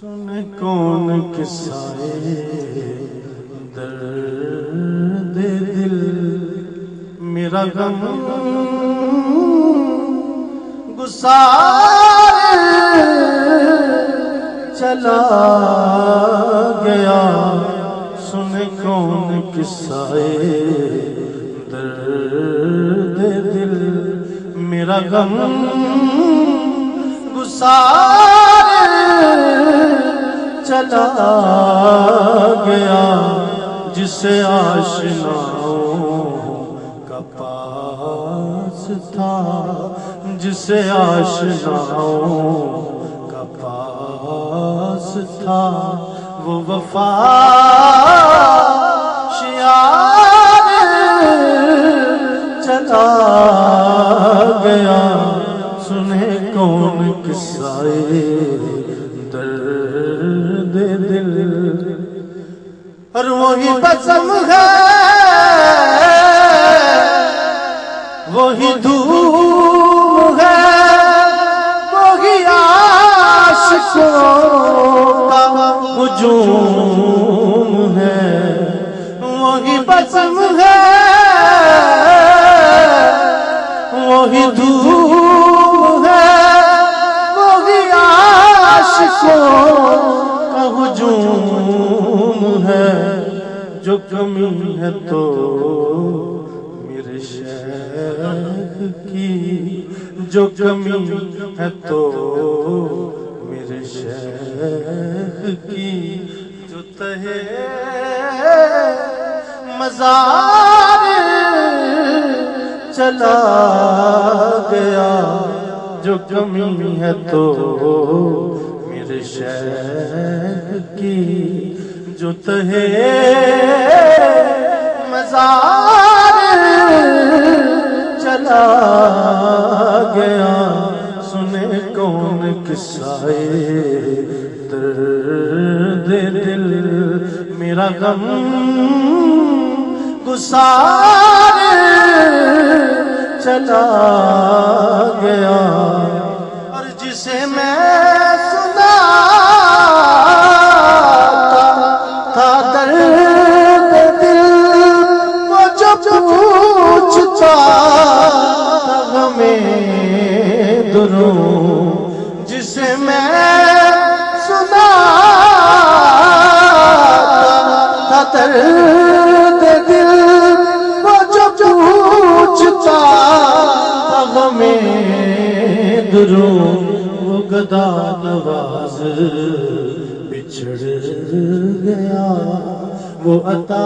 سن کون قصے درد دل میرا غم گسار چلا گیا سن کون قصے درد دل میرا غم گسار چلا گیا جسے آشناؤں کا پاس تھا جسے آشناؤں کا پاس تھا وہ وفا شیار چلا گیا سنے کون قصے درد دل اور وہی بزم ہے وہی دھوم ہے وہی عاشقوں کا ہجوم ہے وہی بزم ہے وہی دھوم ہے وہی عاشقوں کا ہجوم ہے جو کمی ہے تو میرے شیخ کی جو کمی ہے تو میرے شیخ کی جو تہے مزار چلا گیا جو کمی ہے تو میرے شیخ کی جو تہے مزار چلا گیا سنے کون قصے درد دل میرا غم گسار چلا گیا اور جسے میں سناتا تھا درد دل وہ جو پوچھتا تھا غمیں دروں جسے میں سناتا تھا درد دل وہ جو پوچھتا تھا غمیں دروں وہ گدا نواز بچھڑ گیا وہ عطا